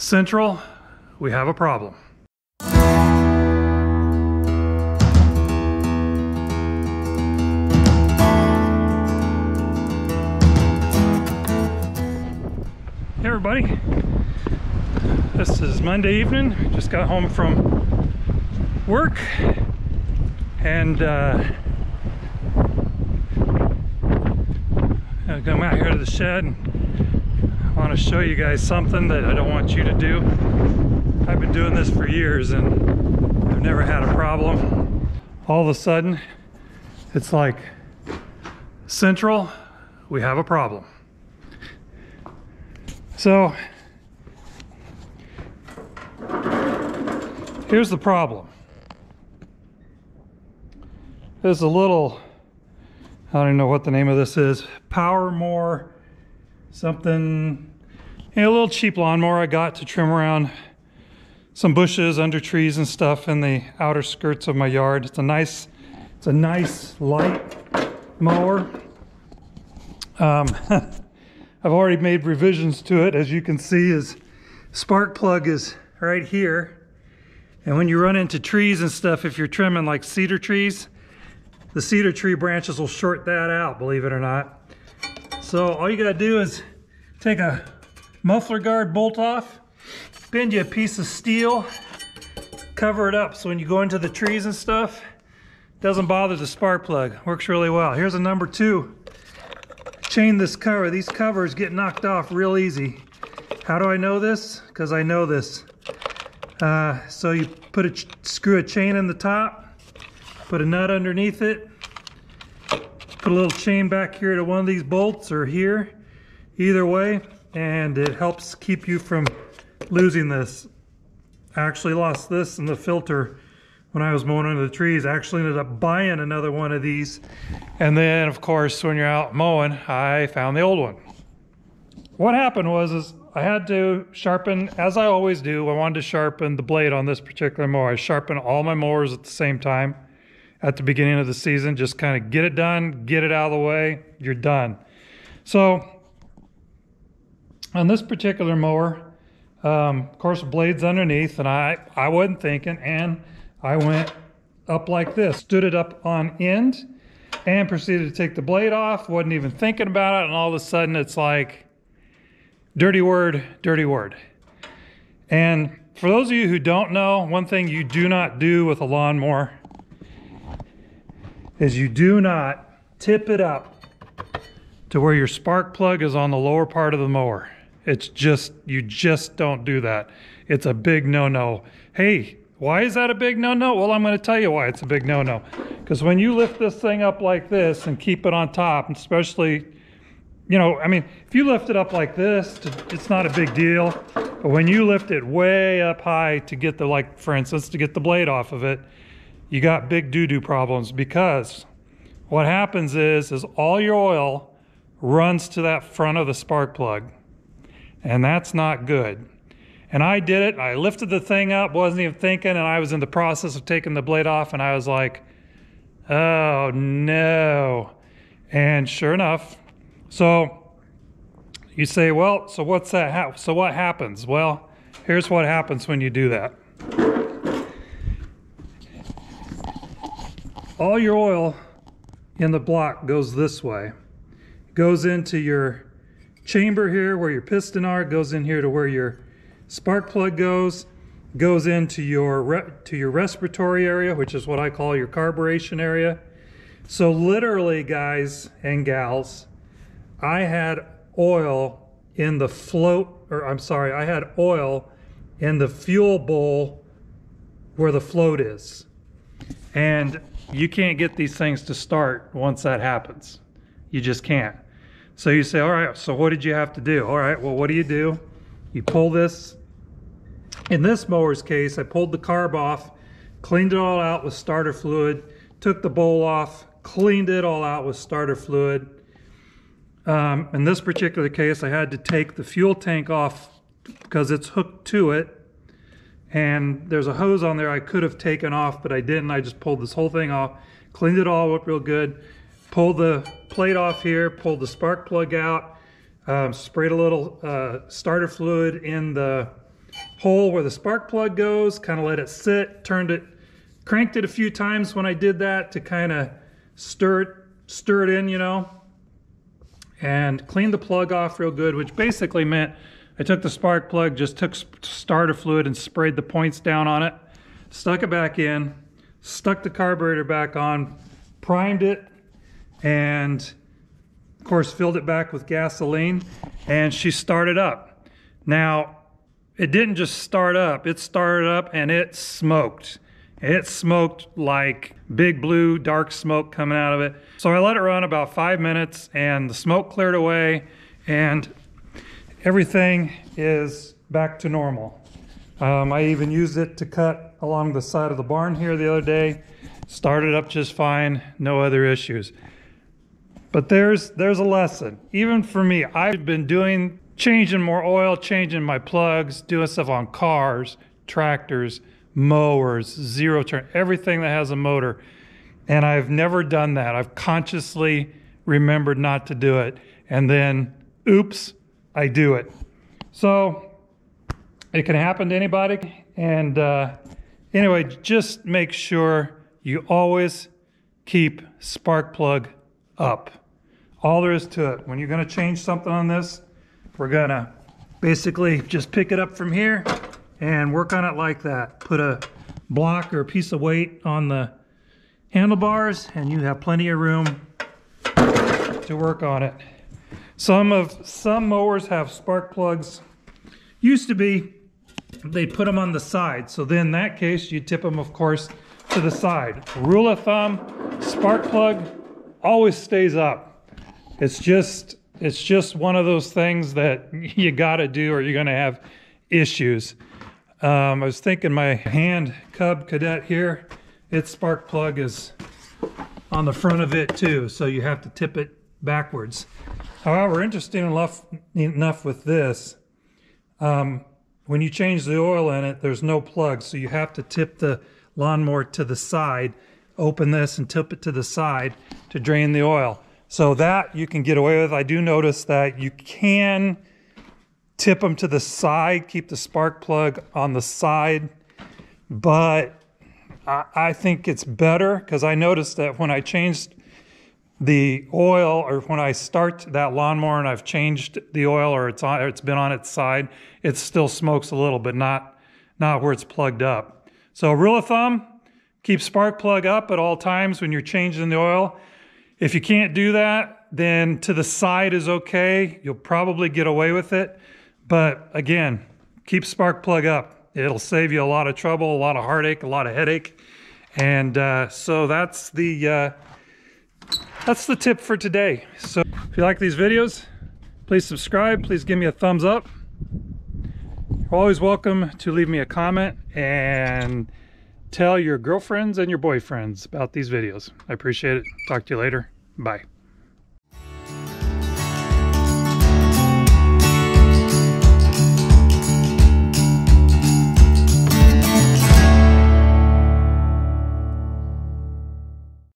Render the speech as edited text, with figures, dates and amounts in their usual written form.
Central, we have a problem. Hey everybody, this is Monday evening. Just got home from work and I'm come out here to the shed and I want to show you guys something that I don't want you to do. I've been doing this for years and I've never had a problem. All of a sudden, it's like, Central, we have a problem. So, here's the problem. There's a little, I don't even know what the name of this is, Mower something, a little cheap lawnmower I got to trim around some bushes under trees and stuff in the outer skirts of my yard. It's a nice light mower. I've already made revisions to it. As you can see, his spark plug is right here. And when you run into trees and stuff, if you're trimming like cedar trees, the cedar tree branches will short that out, believe it or not. So all you gotta do is take a muffler guard bolt off, bend you a piece of steel, cover it up so when you go into the trees and stuff, it doesn't bother the spark plug. Works really well. Here's a number 2. Chain this cover. These covers get knocked off real easy. How do I know this? Because I know this. So you screw a chain in the top, put a nut underneath it, put a little chain back here to one of these bolts or here, either way, and it helps keep you from losing this. I actually lost this in the filter when I was mowing under the trees. I actually ended up buying another one of these, and then of course when you're out mowing, I found the old one. What happened was I had to sharpen, as I always do. I wanted to sharpen the blade on this particular mower. I sharpen all my mowers at the same time at the beginning of the season, just kind of get it done, get it out of the way, you're done. So on this particular mower, of course the blade's underneath, and I wasn't thinking, and I went up like this, stood it up on end and proceeded to take the blade off, wasn't even thinking about it, and all of a sudden it's like, dirty word, dirty word. And for those of you who don't know, one thing you do not do with a lawnmower is you do not tip it up to where your spark plug is on the lower part of the mower. It's just, you just don't do that. It's a big no-no. Hey, why is that a big no-no? Well, I'm going to tell you why it's a big no-no. Because when you lift this thing up like this and keep it on top, especially, you know, I mean, if you lift it up like this, it's not a big deal. But when you lift it way up high to get the, like, for instance, to get the blade off of it, you got big doo-doo problems, because what happens is all your oil runs to that front of the spark plug, and that's not good. And I did it. I lifted the thing up, wasn't even thinking, and I was in the process of taking the blade off, and I was like, oh no. And sure enough, so you say, well, so what's that? So what happens? Well, here's what happens when you do that. All your oil in the block goes this way. It goes into your chamber here where your piston are, goes in here to where your spark plug goes into your respiratory area, which is what I call your carburation area. So literally, guys and gals, I had oil in the I had oil in the fuel bowl where the float is. And you can't get these things to start once that happens. You just can't. So you say, all right, so what did you have to do? All right, well, what do? You pull this. In this mower's case, I pulled the carb off, cleaned it all out with starter fluid, took the bowl off, cleaned it all out with starter fluid. In this particular case, I had to take the fuel tank off because it's hooked to it. And there's a hose on there I could have taken off, but I didn't. I just pulled this whole thing off, cleaned it all up real good, pulled the plate off here, pulled the spark plug out, sprayed a little starter fluid in the hole where the spark plug goes, kind of let it sit, cranked it a few times when I did that to kind of stir it in, you know, and cleaned the plug off real good, which basically meant I took the spark plug, just took starter fluid and sprayed the points down on it, stuck it back in, stuck the carburetor back on, primed it, and of course filled it back with gasoline, and she started up. Now, it didn't just start up, it started up and it smoked. It smoked like big blue dark smoke coming out of it. So I let it run about 5 minutes and the smoke cleared away and everything is back to normal. I even used it to cut along the side of the barn here the other day. Started up just fine, no other issues. But there's a lesson. Even for me, I've been changing more oil, changing my plugs, doing stuff on cars, tractors, mowers, zero turn, everything that has a motor. And I've never done that. I've consciously remembered not to do it. And then, oops, I do it. So it can happen to anybody. And anyway, just make sure you always keep spark plug up. All there is to it. When you're going to change something on this, we're going to basically just pick it up from here and work on it like that. Put a block or a piece of weight on the handlebars and you have plenty of room to work on it. Some mowers have spark plugs. Used to be, they put them on the side. So then in that case, you tip them, of course, to the side. Rule of thumb, spark plug always stays up. It's just one of those things that you gotta do or you're gonna have issues. I was thinking my hand Cub Cadet here, its spark plug is on the front of it too, so you have to tip it backwards. However, interesting enough with this, when you change the oil in it, there's no plug, so you have to tip the lawnmower to the side, open this and tip it to the side to drain the oil. So that you can get away with. I do notice that you can tip them to the side, keep the spark plug on the side, but I think it's better because I noticed that when I changed the oil or when I start that lawnmower and I've changed the oil or it's been on its side, it still smokes a little, but not where it's plugged up. So rule of thumb, keep spark plug up at all times when you're changing the oil. If you can't do that, then to the side is okay. You'll probably get away with it. But again, keep spark plug up. It'll save you a lot of trouble, a lot of heartache, a lot of headache. And so that's the tip for today. So if you like these videos, please subscribe. Please give me a thumbs up. You're always welcome to leave me a comment and tell your girlfriends and your boyfriends about these videos. I appreciate it. Talk to you later. Bye.